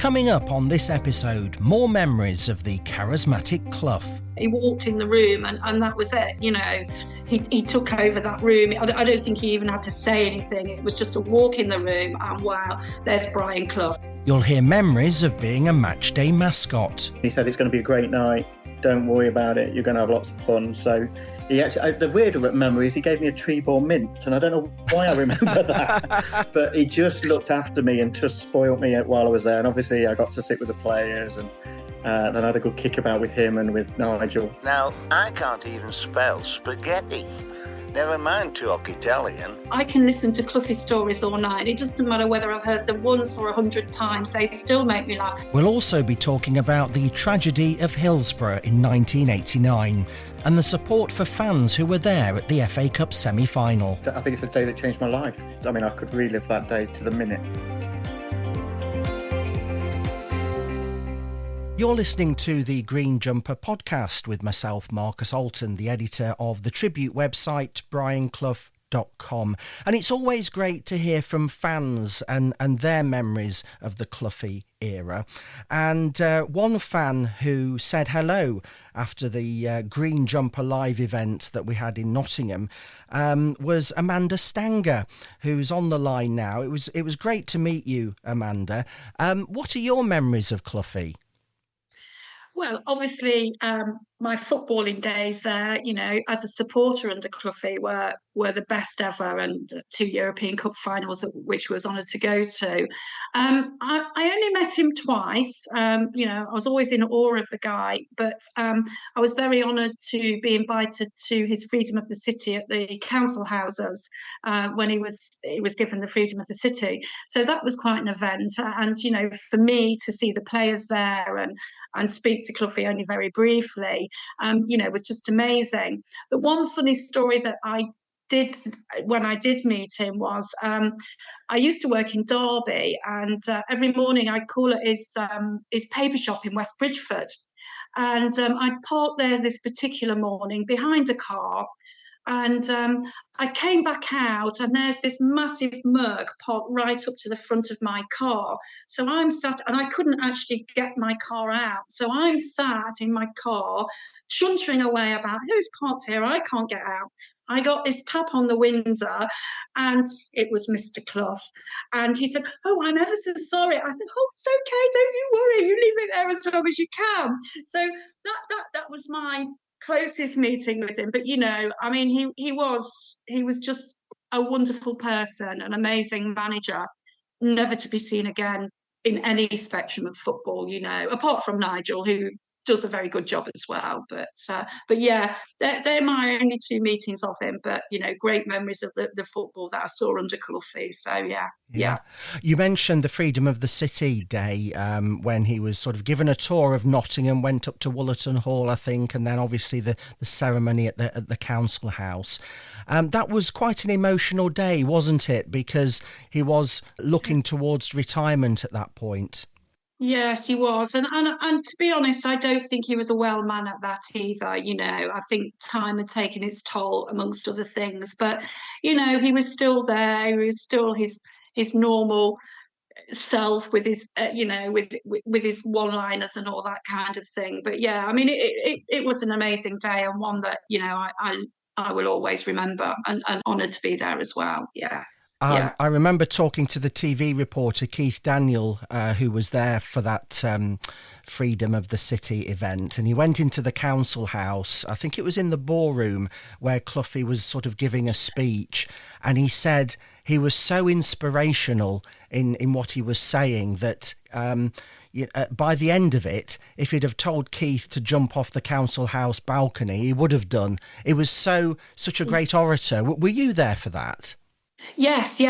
Coming up on this episode, more memories of the charismatic Clough. He walked in the room and that was it, you know. He took over that room. I don't think he even had to say anything. It was just a walk in the room and wow, there's Brian Clough. You'll hear memories of being a matchday mascot. He said it's going to be a great night. Don't worry about it. You're going to have lots of fun. So he actually, the weirder memory is he gave me a Treebor mint, and I don't know why I remember that, but he just looked after me and just spoiled me while I was there. And obviously I got to sit with the players and then I had a good kick about with him and with Nigel. Now, I can't even spell spaghetti. Never mind talk Italian. I can listen to Cloughie stories all night. It doesn't matter whether I've heard them once or 100 times, they still make me laugh. We'll also be talking about the tragedy of Hillsborough in 1989 and the support for fans who were there at the FA Cup semi-final. I think it's a day that changed my life. I mean, I could relive that day to the minute. You're listening to the Green Jumper podcast with myself, Marcus Alton, the editor of the tribute website, brianclough.com. And it's always great to hear from fans and their memories of the Cloughie era. And one fan who said hello after the Green Jumper live event that we had in Nottingham was Amanda Stanger, who's on the line now. It was great to meet you, Amanda. What are your memories of Cloughie? Well, obviously, my footballing days there, you know, as a supporter under Cloughie were the best ever, and 2 European Cup finals, which I was honoured to go to. I only met him twice. You know, I was always in awe of the guy, but I was very honoured to be invited to his Freedom of the City at the council houses when he was given the Freedom of the City. So that was quite an event. And, you know, for me to see the players there and speak to Cloughie only very briefly, you know, was just amazing. The one funny story that I did when I did meet him was I used to work in Derby, and every morning I'd call at his paper shop in West Bridgford, and I'd parked there this particular morning behind a car. And I came back out and there's this massive Merc parked right up to the front of my car. So I'm sat, and I couldn't actually get my car out. So I'm sat in my car, chuntering away about who's parked here, I can't get out. I got this tap on the window and it was Mr. Clough. And he said, "Oh, I'm ever so sorry." I said, "Oh, it's okay, don't you worry, you leave it there as long as you can." So that was my closest meeting with him. But you know, I mean, he was just a wonderful person, an amazing manager, never to be seen again in any spectrum of football, you know, apart from Nigel, who does a very good job as well. But yeah, they're my only 2 meetings of him. But you know, great memories of the football that I saw under Cloughie. So yeah. You mentioned the Freedom of the City day when he was sort of given a tour of Nottingham, went up to Woollerton Hall, I think, and then obviously the ceremony at the council house. That was quite an emotional day, wasn't it? Because he was looking towards retirement at that point. Yes, he was. And to be honest, I don't think he was a well man at that either. You know, I think time had taken its toll amongst other things. But, you know, he was still there. He was still his normal self with his, you know, with his one-liners and all that kind of thing. But yeah, I mean, it was an amazing day, and one that, you know, I will always remember, and honoured to be there as well. Yeah. I remember talking to the TV reporter Keith Daniel, who was there for that Freedom of the City event, and he went into the council house. I think it was in the ballroom where Cloughie was sort of giving a speech, and he said he was so inspirational in what he was saying that by the end of it, if he'd have told Keith to jump off the council house balcony, he would have done. It was such a great orator. Were you there for that? Yes.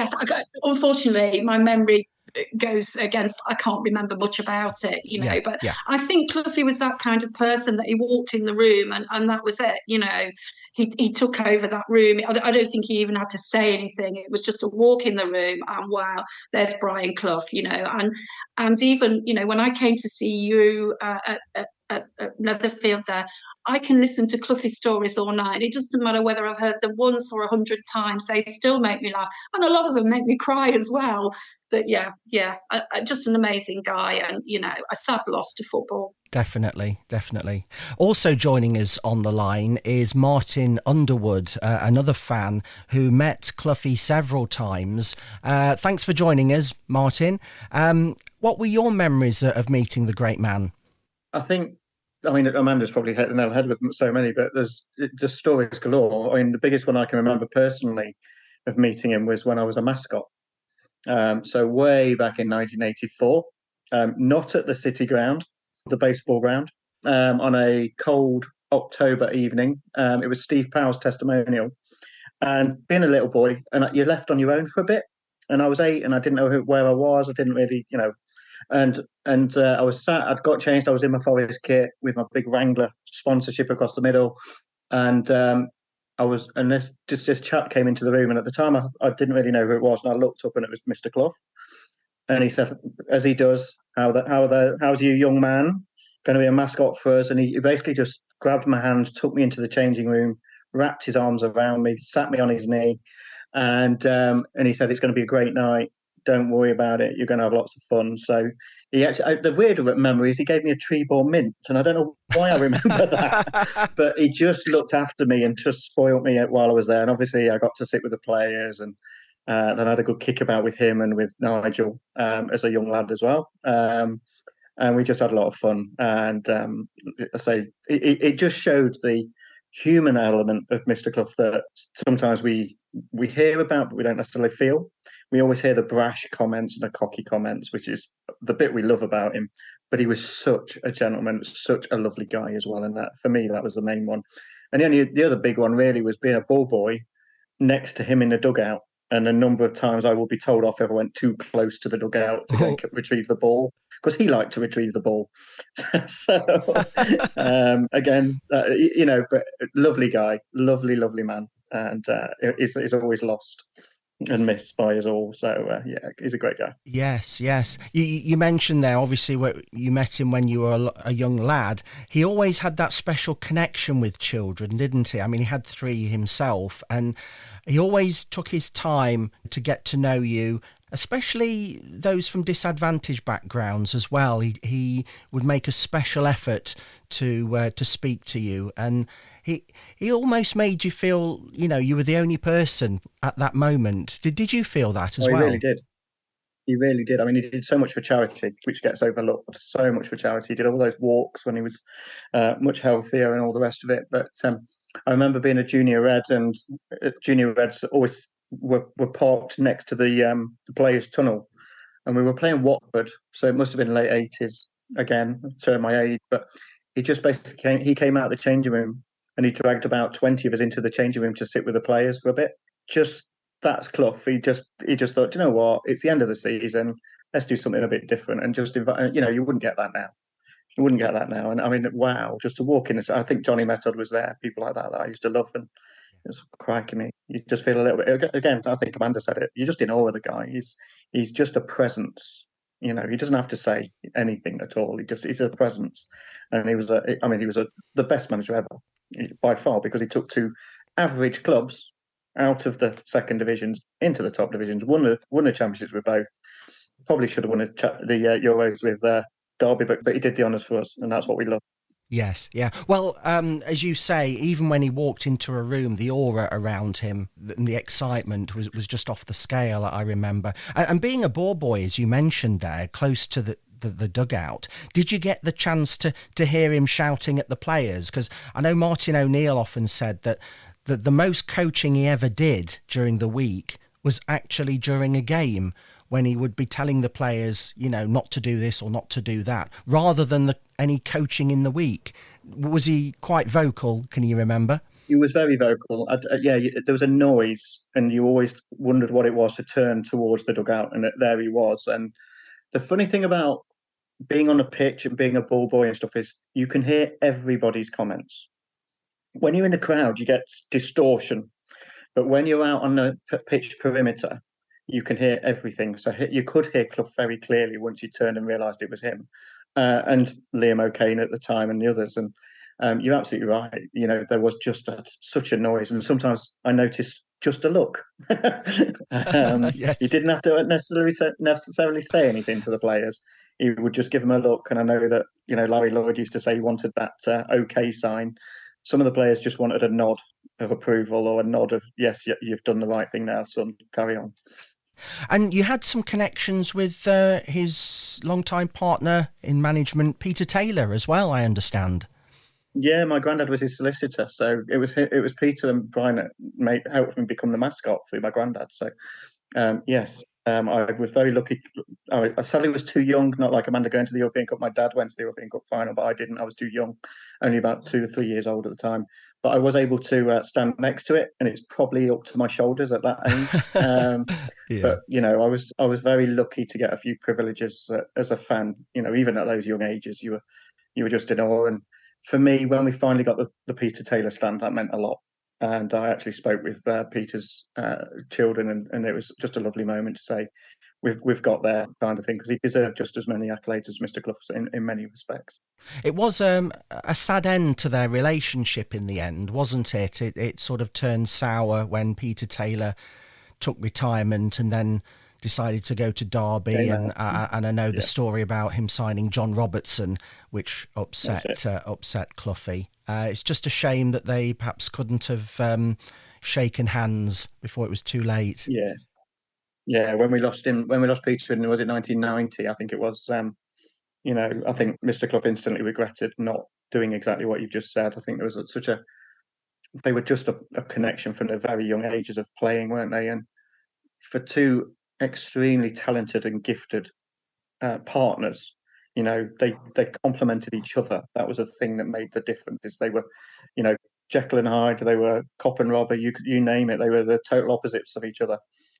Unfortunately, my memory goes against, I can't remember much about it, you know, but I think Cloughie was that kind of person that he walked in the room and that was it, you know. He took over that room. I don't think he even had to say anything. It was just a walk in the room and wow, there's Brian Clough, you know. And even, you know, when I came to see you at Netherfield there, I can listen to Cloughie stories all night. It doesn't matter whether I've heard them once or 100 times; they still make me laugh, and a lot of them make me cry as well. But yeah, just an amazing guy, and a sad loss to football. Definitely, definitely. Also joining us on the line is Martin Underwood, another fan who met Cloughie several times. Thanks for joining us, Martin. What were your memories of meeting the great man? I mean, Amanda's probably had so many, but there's just stories galore. I mean, the biggest one I can remember personally of meeting him was when I was a mascot. So way back in 1984, not at the City Ground, the baseball ground, on a cold October evening. It was Steve Powell's testimonial. And being a little boy, and you're left on your own for a bit. And I was 8, and I didn't know where I was. I didn't really, And I was sat. I'd got changed. I was in my Forest kit with my big Wrangler sponsorship across the middle, and this chap came into the room, and at the time I didn't really know who it was, and I looked up, and it was Mr. Clough, and he said, as he does, how's you young man going to be a mascot for us? And he basically just grabbed my hand, took me into the changing room, wrapped his arms around me, sat me on his knee, and he said, it's going to be a great night. Don't worry about it. You're going to have lots of fun. So he actually, the weirder memory is he gave me a Treebor mint, and I don't know why I remember that, but he just looked after me and just spoilt me while I was there. And obviously I got to sit with the players, and then I had a good kickabout with him and with Nigel as a young lad as well. And we just had a lot of fun. And I say it just showed the human element of Mr. Clough that sometimes we hear about, but we don't necessarily feel. We always hear the brash comments and the cocky comments, which is the bit we love about him. But he was such a gentleman, such a lovely guy as well. And that, for me, that was the main one. And the other big one really was being a ball boy next to him in the dugout. And a number of times I will be told off if I went too close to the dugout to go and retrieve the ball, because he liked to retrieve the ball. So again, but lovely guy, lovely man, and is always lost and missed by us all. So he's a great guy. Yes. You mentioned there, obviously, you met him when you were a young lad. He always had that special connection with children, didn't he? I mean, he had 3 himself, and he always took his time to get to know you, especially those from disadvantaged backgrounds as well. He would make a special effort to speak to you, and he almost made you feel, you were the only person at that moment. Did you feel that as well? He really did. He really did. I mean, he did so much for charity, which gets overlooked. So much for charity. He did all those walks when he was much healthier and all the rest of it. But I remember being a junior red, and junior reds always were parked next to the players' tunnel, and we were playing Watford, so it must have been late 80s again, showing my age. But he just basically came out of the changing room, and he dragged about 20 of us into the changing room to sit with the players for a bit. Just that's Clough. He just thought, you know what, it's the end of the season, let's do something a bit different, and just invite. You wouldn't get that now. You wouldn't get that now. And I mean, wow, just to walk in. I think Johnny Method was there, people like that I used to love, and it was cracking me. You just feel a little bit. Again, I think Amanda said it. You're just in awe of the guy. He's just a presence. He doesn't have to say anything at all. He's a presence, and he was the best manager ever by far, because he took 2 average clubs out of the second divisions into the top divisions. Won the championships with both. Probably should have won the Euros with Derby, but he did the honours for us, and that's what we love. Yes, yeah. Well, as you say, even when he walked into a room, the aura around him and the excitement was just off the scale, I remember. And being a ball boy, as you mentioned there, close to the dugout, did you get the chance to hear him shouting at the players? Because I know Martin O'Neill often said that the most coaching he ever did during the week was actually during a game, when he would be telling the players, not to do this or not to do that, rather than any coaching in the week. Was he quite vocal? Can you remember? He was very vocal. There was a noise, and you always wondered what it was to turn towards the dugout, and there he was. And the funny thing about being on a pitch and being a ball boy and stuff is you can hear everybody's comments. When you're in the crowd, you get distortion. But when you're out on the pitch perimeter, you can hear everything. So you could hear Clough very clearly once you turned and realised it was him, and Liam O'Kane at the time and the others. And You're absolutely right. You know, there was just such a noise, and sometimes I noticed just a look. He Yes. didn't have to necessarily say anything to the players. He would just give them a look, and I know that, you know, Larry Lloyd used to say he wanted that OK sign. Some of the players just wanted a nod of approval or a nod of, yes, you've done the right thing now, son, carry on. And you had some connections with his longtime partner in management, Peter Taylor, as well, I understand. Yeah, my granddad was his solicitor, so it was Peter and Brian that helped me become the mascot through my granddad. So yes, I was very lucky. I sadly was too young, not like Amanda going to the European Cup. My dad went to the European Cup final, but I didn't. I was too young, only about 2 or 3 years old at the time. But I was able to stand next to it, and it's probably up to my shoulders at that age. Yeah. But you know, I was very lucky to get a few privileges as a fan. You know, even at those young ages, you were just in awe. And for me, when we finally got the Peter Taylor stand, that meant a lot. And I actually spoke with Peter's children, and it was just a lovely moment to say, we've got there, kind of thing, because he deserved just as many accolades as Mr. Clough in many respects. It was a sad end to their relationship in the end, wasn't it? It sort of turned sour when Peter Taylor took retirement and then decided to go to Derby, and I know the story about him signing John Robertson, which upset Cloughie. It's just a shame that they perhaps couldn't have shaken hands before it was too late. Yeah. When we lost Peter in, was it 1990? I think it was. You know, I think Mr. Clough instantly regretted not doing exactly what you just said. I think there was they were just a connection from the very young ages of playing, weren't they? And for two extremely talented and gifted partners, you know, they complemented each other. That was a thing that made the difference. Is they were, you know, Jekyll and Hyde. They were cop and robber. You name it. They were the total opposites of each other.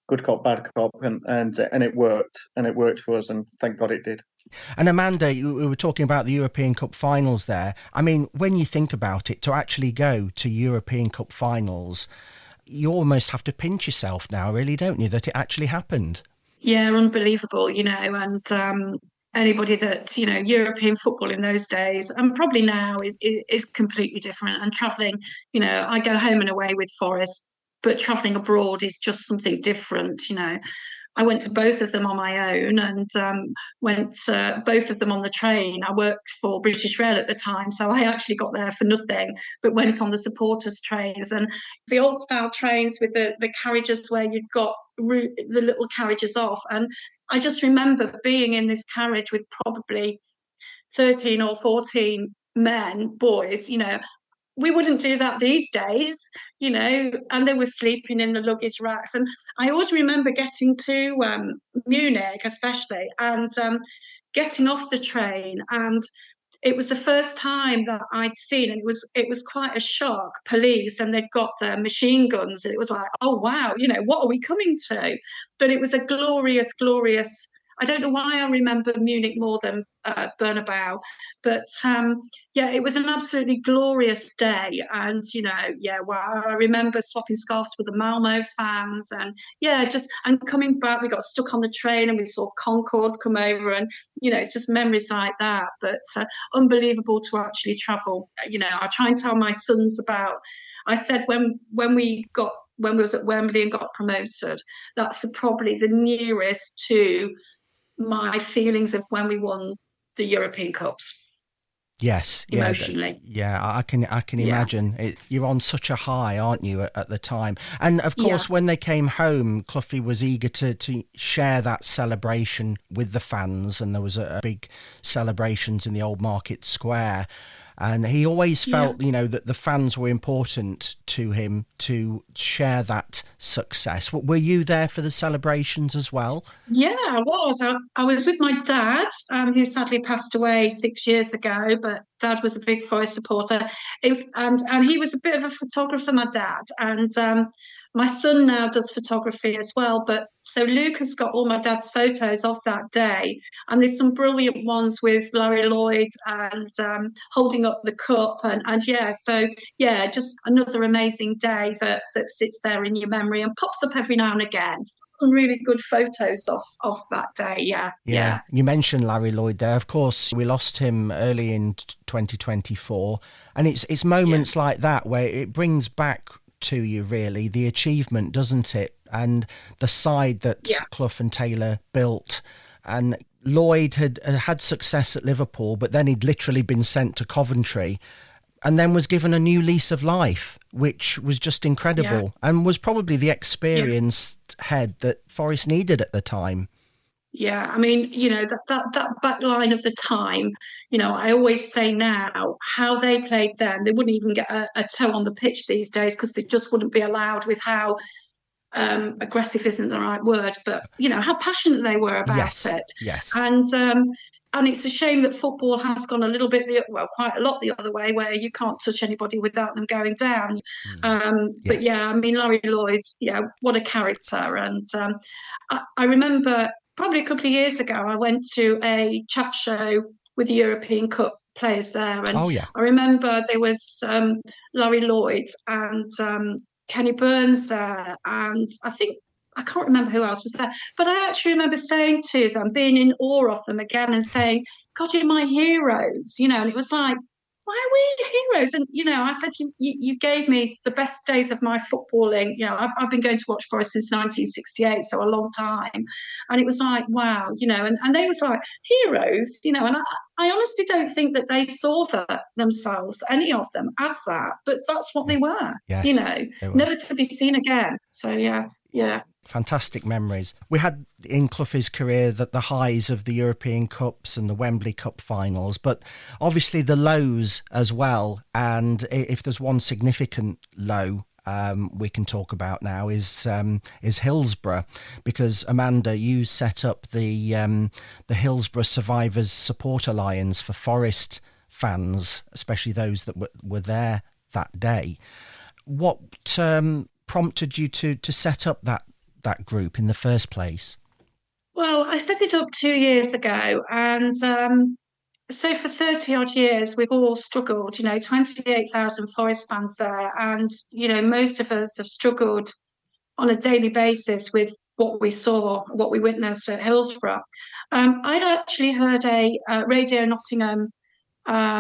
Good cop, bad cop, and it worked. And it worked for us. And thank God it did. And Amanda, we were talking about the European Cup finals there. I mean, when you think about it, to actually go to European Cup finals, you almost have to pinch yourself now, really, don't you, that it actually happened? Yeah, unbelievable, you know, and anybody that, you know, European football in those days and probably now is completely different. And travelling, you know, I go home and away with Forest, but travelling abroad is just something different, you know. I went to both of them on my own and went both of them on the train. I worked for British Rail at the time, so I actually got there for nothing, but went on the supporters trains and the old style trains with the carriages where you've got the little carriages off. And I just remember being in this carriage with probably 13 or 14 boys, you know. We wouldn't do that these days, you know, and they were sleeping in the luggage racks. And I always remember getting to Munich, especially, and getting off the train. And it was the first time that I'd seen, and it was quite a shock, police, and they'd got their machine guns. And it was like, oh, wow, you know, what are we coming to? But it was a glorious, glorious. I don't know why I remember Munich more than Bernabeu, but yeah, it was an absolutely glorious day. And, you know, yeah, well, I remember swapping scarves with the Malmo fans and, yeah, and coming back, we got stuck on the train and we saw Concorde come over and, you know, it's just memories like that. But unbelievable to actually travel. You know, I try and tell my sons about, I said when we was at Wembley and got promoted, that's probably the nearest to my feelings of when we won the European Cups. Yes, emotionally. I can imagine. You're on such a high, aren't you, at the time? And of course, when they came home, Cloughie was eager to share that celebration with the fans, and there was a big celebrations in the Old Market Square. And he always felt, you know, that the fans were important to him to share that success. Were you there for the celebrations as well? Yeah, I was. I was with my dad, who sadly passed away 6 years ago, but Dad was a big Forest supporter. And he was a bit of a photographer, my dad. And my son now does photography as well. But so Luke has got all my dad's photos of that day. And there's some brilliant ones with Larry Lloyd and holding up the cup. And so just another amazing day that sits there in your memory and pops up every now and again. some really good photos of that day. Yeah. You mentioned Larry Lloyd there. Of course, we lost him early in 2024, and it's moments like that where it brings back to you really the achievement, doesn't it? And the side that Clough and Taylor built. And Lloyd had success at Liverpool, but then he'd literally been sent to Coventry and then was given a new lease of life, which was just incredible and was probably the experienced head that Forest needed at the time. Yeah, I mean, that back line of the time, I always say now, how they played then, they wouldn't even get a toe on the pitch these days because they just wouldn't be allowed with how aggressive isn't the right word, but, how passionate they were about it. Yes. And it's a shame that football has gone a little bit, quite a lot the other way, where you can't touch anybody without them going down. But I mean, Larry Lloyd's, what a character. And I remember probably a couple of years ago, I went to a chat show with the European Cup players there. And I remember there was Larry Lloyd and Kenny Burns there. And I can't remember who else was there, but I actually remember saying to them, being in awe of them again and saying, God, you're my heroes, and it was like, why are we heroes? And, I said, you gave me the best days of my footballing. I've been going to watch Forest since 1968, so a long time. And it was like, wow, and they was like, heroes, and I honestly don't think that they saw themselves, any of them, as that, but that's what they were, they were. Never to be seen again. So, yeah. Fantastic memories. We had in Cloughie's career that the highs of the European Cups and the Wembley Cup finals, but obviously the lows as well. And if there's one significant low we can talk about now is Hillsborough, because Amanda, you set up the Hillsborough Survivors Support Alliance for Forest fans, especially those that were there that day. What prompted you to set up that group in the first place? Well, I set it up 2 years ago, and so for 30 odd years we've all struggled, 28,000 Forest fans there, and most of us have struggled on a daily basis with what we saw, what we witnessed at Hillsborough. I'd actually heard a Radio Nottingham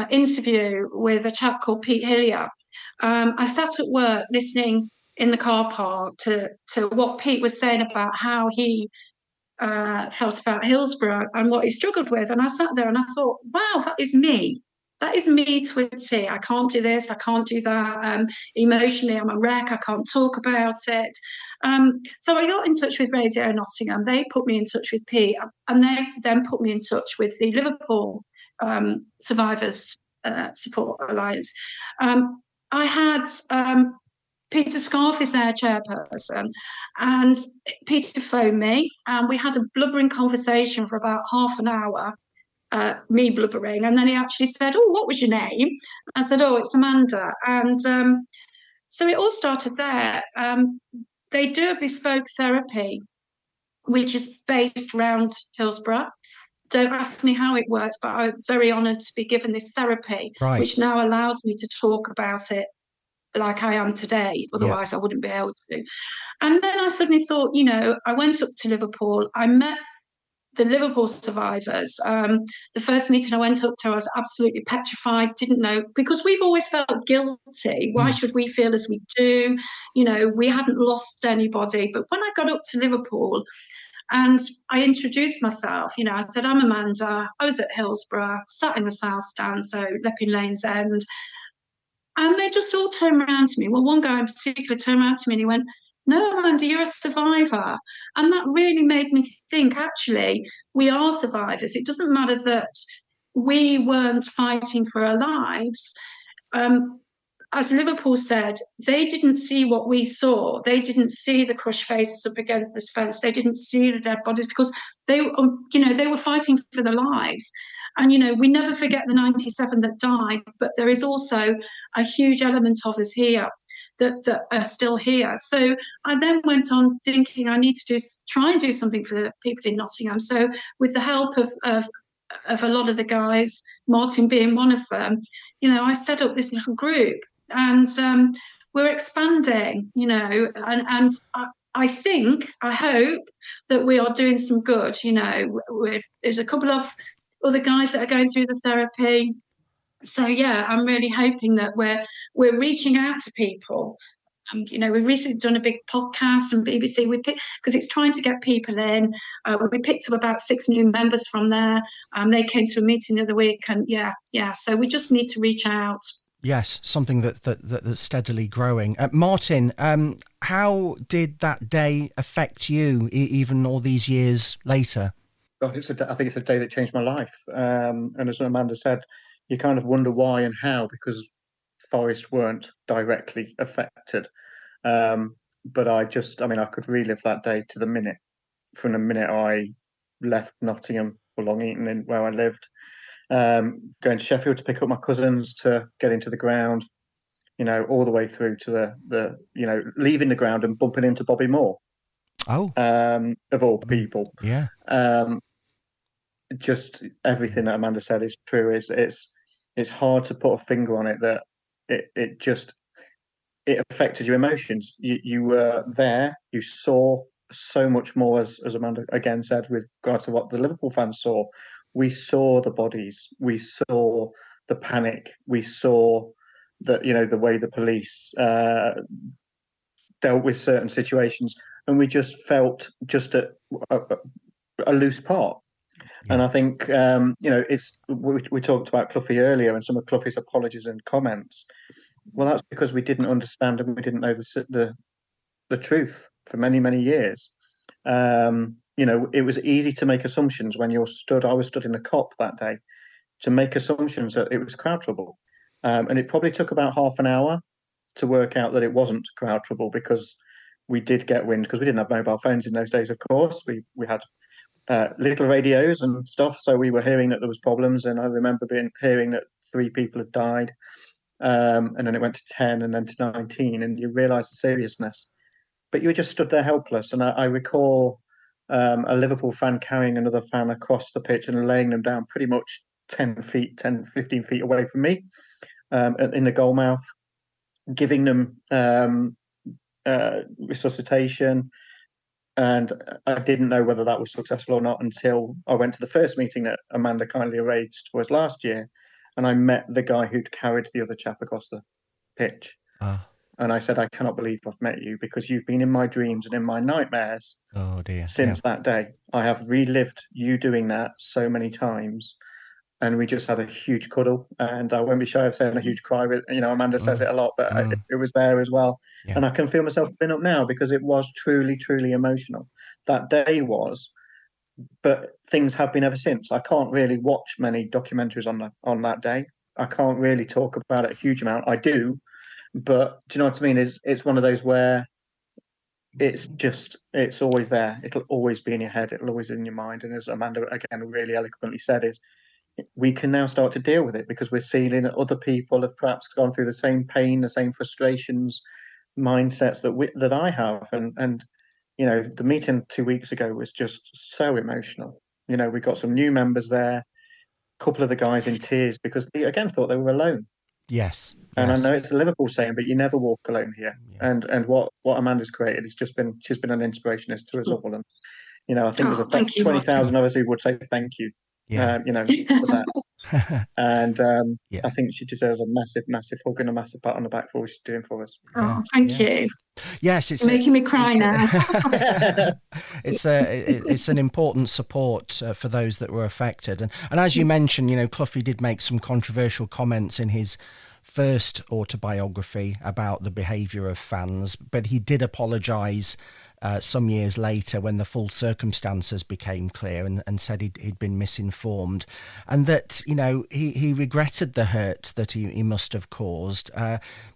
interview with a chap called Pete Hillier. I sat at work listening in the car park to what Pete was saying about how he felt about Hillsborough and what he struggled with. And I sat there and I thought, wow, that is me. That is me to a T. I can't do this. I can't do that. Emotionally, I'm a wreck. I can't talk about it. So I got in touch with Radio Nottingham. They put me in touch with Pete, and they then put me in touch with the Liverpool Survivors Support Alliance. I had Peter Scarf is their chairperson, and Peter phoned me, and we had a blubbering conversation for about half an hour, me blubbering, and then he actually said, oh, what was your name? I said, oh, it's Amanda. And so it all started there. They do a bespoke therapy, which is based around Hillsborough. Don't ask me how it works, but I'm very honoured to be given this therapy, which now allows me to talk about it like I am today. Otherwise, I wouldn't be able to. And then I suddenly thought, I went up to Liverpool. I met the Liverpool survivors. The first meeting I went up to, I was absolutely petrified, didn't know, because we've always felt guilty. Why should we feel as we do? We hadn't lost anybody. But when I got up to Liverpool and I introduced myself, I said, I'm Amanda. I was at Hillsborough, sat in the South Stand, so Lepping Lane's End. And they just all turned around to me. Well, one guy in particular turned around to me and he went, no, Amanda, you're a survivor. And that really made me think, actually, we are survivors. It doesn't matter that we weren't fighting for our lives. As Liverpool said, they didn't see what we saw. They didn't see the crushed faces up against this fence. They didn't see the dead bodies because they were fighting for their lives. And, we never forget the 97 that died, but there is also a huge element of us here that are still here. So I then went on thinking I need to try and do something for the people in Nottingham. So with the help of a lot of the guys, Martin being one of them, I set up this little group, and we're expanding, and I hope that we are doing some good. There's a couple of other guys that are going through the therapy. So yeah, I'm really hoping that we're reaching out to people. We've recently done a big podcast and BBC. Because it's trying to get people in. We picked up about 6 new members from there. They came to a meeting the other week, and yeah. So we just need to reach out. Yes, something that's steadily growing. Martin, how did that day affect you, even all these years later? God, I think it's a day that changed my life. And as Amanda said, you kind of wonder why and how, because Forest weren't directly affected. But I could relive that day to the minute, from the minute I left Nottingham for Long Eaton, where I lived, going to Sheffield to pick up my cousins to get into the ground, all the way through to the leaving the ground and bumping into Bobby Moore. Oh, of all people. Yeah. Just everything that Amanda said is true. It's hard to put a finger on it, that it affected your emotions. You were there. You saw so much more, as Amanda again said, with regards to what the Liverpool fans saw. We saw the bodies. We saw the panic. We saw the way the police dealt with certain situations, and we just felt just a loose part. Yeah. And I think we talked about Cloughie earlier, and some of Cloughie's apologies and comments. Well, that's because we didn't understand and we didn't know the truth for many, many years. It was easy to make assumptions when I was stood in a cop that day, to make assumptions that it was crowd trouble. And it probably took about half an hour to work out that it wasn't crowd trouble, because we did get wind, because we didn't have mobile phones in those days, of course. We had little radios and stuff, so we were hearing that there was problems. And I remember hearing that 3 people had died. And then it went to 10 and then to 19, and you realise the seriousness. But you were just stood there helpless. And I recall a Liverpool fan carrying another fan across the pitch and laying them down pretty much 10, 15 feet away from me, in the goal mouth, giving them resuscitation. And I didn't know whether that was successful or not until I went to the first meeting that Amanda kindly arranged for us last year. And I met the guy who'd carried the other chap across the pitch. And I said, I cannot believe I've met you, because you've been in my dreams and in my nightmares since that day. I have relived you doing that so many times. And we just had a huge cuddle. And I won't be shy of saying a huge cry. Amanda says it a lot, but it was there as well. Yeah. And I can feel myself putting up now, because it was truly, truly emotional. That day was. But things have been ever since. I can't really watch many documentaries on that day. I can't really talk about it a huge amount. I do, but do you know what I mean? It's one of those where it's always there. It'll always be in your head. It'll always be in your mind. And as Amanda again really eloquently said, is we can now start to deal with it, because we're seeing that other people have perhaps gone through the same pain, the same frustrations, mindsets that I have, and the meeting 2 weeks ago was just so emotional. We got some new members there, a couple of the guys in tears, because they again thought they were alone. Yes. And I know it's a Liverpool saying, but you never walk alone here. Yeah. And what Amanda's created has she's been an inspiration to us all. And I think there's 20,000 of us who would say thank you. Yeah. For that. And I think she deserves a massive, massive hug and a massive pat on the back for what she's doing for us. Oh, thank you. Yes, it's making me cry now. It's an important support for those that were affected, and as you mentioned, Cloughie did make some controversial comments in his first autobiography about the behaviour of fans, but he did apologise some years later when the full circumstances became clear, and said he'd been misinformed, and that he regretted the hurt that he must have caused,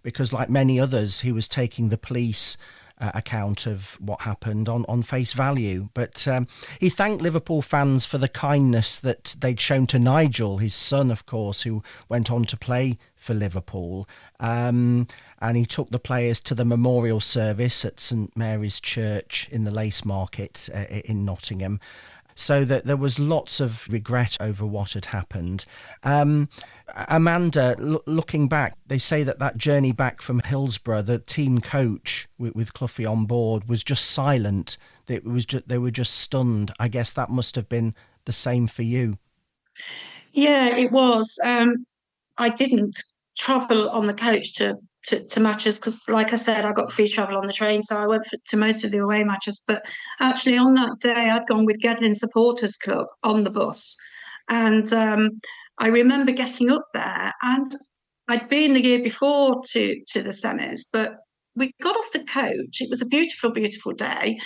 because like many others, he was taking the police account of what happened on face value. But he thanked Liverpool fans for the kindness that they'd shown to Nigel, his son, of course, who went on to play for Liverpool. And he took the players to the memorial service at St Mary's Church in the Lace Market in Nottingham. so that there was lots of regret over what had happened. Amanda, looking back, they say that journey back from Hillsborough, the team coach with Cloughie on board was just silent. They were just stunned. I guess that must have been the same for you. Yeah, it was. I didn't travel on the coach to matches because, like I said, I got free travel on the train, so I went to most of the away matches. But actually, on that day, I'd gone with Gedling Supporters Club on the bus, and I remember getting up there, and I'd been the year before to the semis, but we got off the coach. It was a beautiful, beautiful day,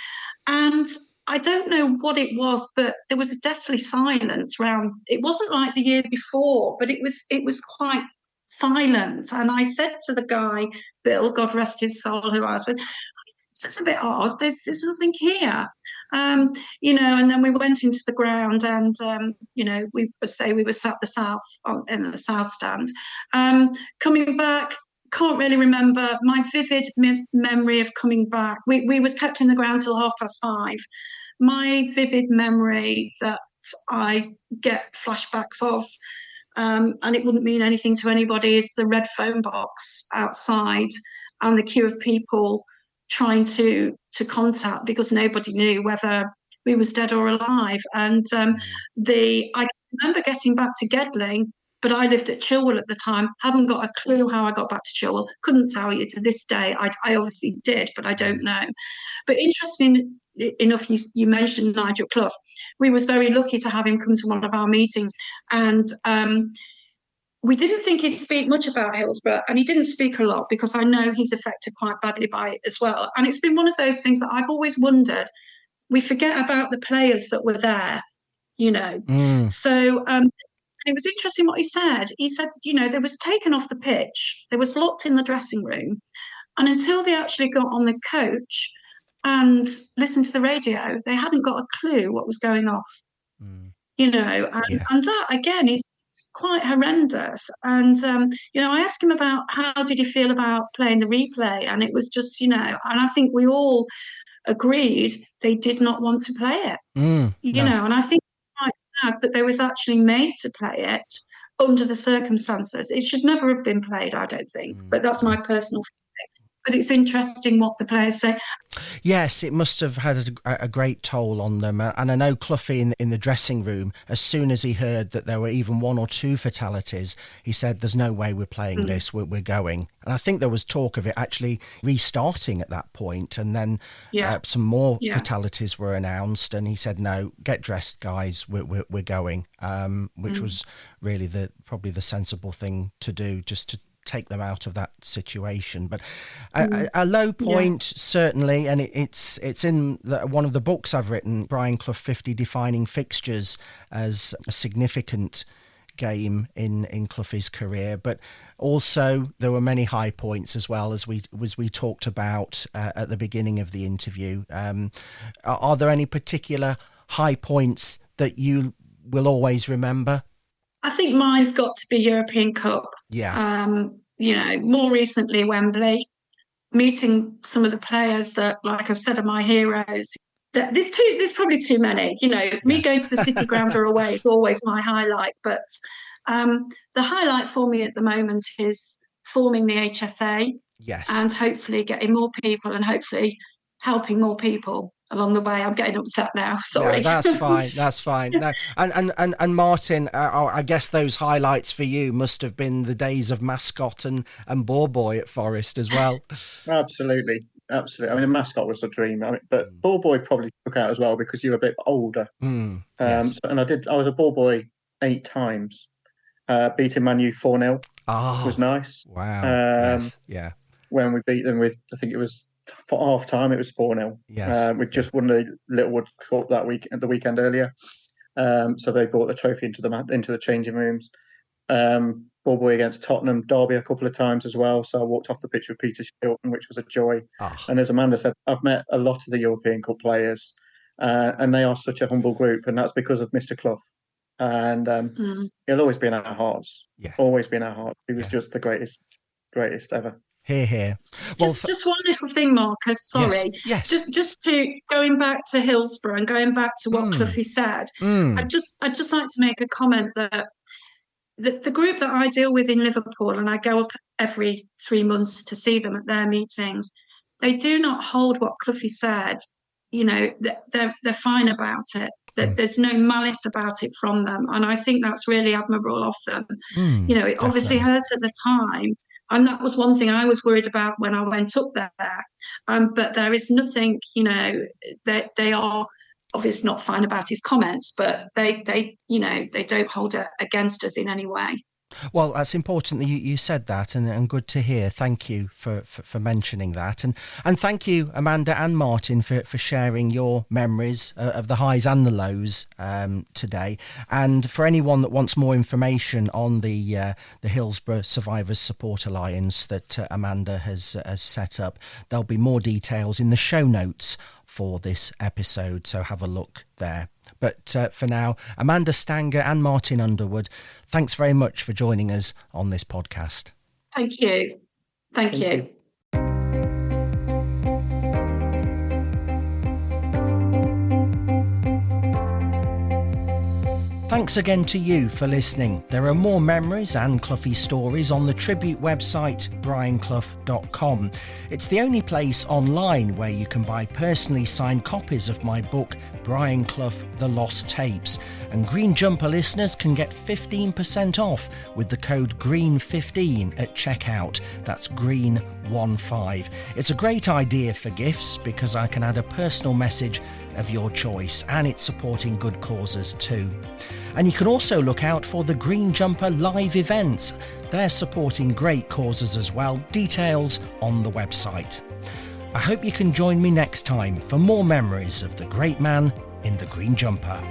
and I don't know what it was, but there was a deathly silence around. It wasn't like the year before, but it was quite silent. And I said to the guy, Bill, God rest his soul, who I was with, it's a bit odd. There's nothing here. And then we went into the ground, and we were sat in the south stand. Coming back, can't really remember. My vivid memory of coming back, we was kept in the ground till 5:30. My vivid memory that I get flashbacks of, and it wouldn't mean anything to anybody, is the red phone box outside and the queue of people trying to contact, because nobody knew whether we was dead or alive. And I remember getting back to Gedling, but I lived at Chilwell at the time, haven't got a clue how I got back to Chilwell, couldn't tell you to this day. I obviously did, but I don't know. But interesting enough, you mentioned Nigel Clough. We was very lucky to have him come to one of our meetings, and we didn't think he'd speak much about Hillsborough, and he didn't speak a lot because I know he's affected quite badly by it as well. And it's been one of those things that I've always wondered. We forget about the players that were there, So it was interesting what he said. He said, they was taken off the pitch, they was locked in the dressing room, and until they actually got on the coach and listened to the radio, they hadn't got a clue what was going off. And that again is quite horrendous. And I asked him about how did he feel about playing the replay, and it was just, and I think we all agreed they did not want to play it. And I think it's quite sad that they was actually made to play it under the circumstances. It should never have been played, I don't think, but that's my personal feeling. But it's interesting what the players say. Yes, it must have had a great toll on them. And I know Cloughie in the dressing room, as soon as he heard that there were even 1 or 2 fatalities, he said, there's no way we're playing this, we're going. And I think there was talk of it actually restarting at that point. And then some more fatalities were announced. And he said, no, get dressed, guys, we're going, which was really probably the sensible thing to do, just to take them out of that situation. But a low point, certainly, and it's in one of the books I've written, Brian Clough 50 Defining Fixtures, as a significant game in Cloughie's career. But also there were many high points as well, as we talked about at the beginning of the interview. Are there any particular high points that you will always remember? I think mine's got to be European Cup. Yeah. More recently Wembley, meeting some of the players that, like I've said, are my heroes. There's probably too many. Me going to the City Ground or away is always my highlight. But the highlight for me at the moment is forming the HSA. Yes. And hopefully getting more people and hopefully helping more people along the way. I'm getting upset now. Sorry. No, that's fine. That's fine. No, and Martin, I guess those highlights for you must have been the days of Mascot and Ball Boy at Forest as well. Absolutely. I mean, the Mascot was a dream. But Ball Boy probably took out as well because you were a bit older. Yes. And I was a Ball Boy 8 times. Beating Man U 4-0 was nice. Wow. Yes. Yeah. When we beat them with, I think it was for half time, it was 4-0. Yes. We just won the Littlewood Cup the weekend earlier. So they brought the trophy into the changing rooms. Ball Boy against Tottenham, Derby a couple of times as well. So I walked off the pitch with Peter Shilton, which was a joy. And as Amanda said, I've met a lot of the European Cup players, and they are such a humble group, and that's because of Mr. Clough. And he'll always be in our hearts. Yeah. Always be in our hearts. He was just the greatest ever. Hear, hear. Well, just one little thing, Marcus. Sorry. Yes. Just to going back to Hillsborough and going back to what Cloughie said. I'd just like to make a comment that the group that I deal with in Liverpool, and I go up every 3 months to see them at their meetings, they do not hold what Cloughie said. You know, they're fine about it. That there's no malice about it from them, and I think that's really admirable of them. You know, it obviously hurt at the time, and that was one thing I was worried about when I went up there. But there is nothing, you know, they are obviously not fine about his comments, but they you know, they don't hold it against us in any way. Well, that's important that you said that, and good to hear. Thank you for mentioning that. And thank you, Amanda and Martin, for sharing your memories of the highs and the lows today. And for anyone that wants more information on the Hillsborough Survivors Support Alliance that Amanda has set up, there'll be more details in the show notes for this episode, so have a look there. But for now, Amanda Stanger and Martin Underwood, thanks very much for joining us on this podcast. Thank you. Thank you. Thanks again to you for listening. There are more memories and Cloughie stories on the tribute website brianclough.com. It's the only place online where you can buy personally signed copies of my book Brian Clough, The Lost Tapes, and Green Jumper listeners can get 15% off with the code GREEN15 at checkout. That's GREEN15. It's a great idea for gifts because I can add a personal message of your choice, and it's supporting good causes too. And you can also look out for the Green Jumper live events. They're supporting great causes as well. Details on the website. I hope you can join me next time for more memories of the great man in the green jumper.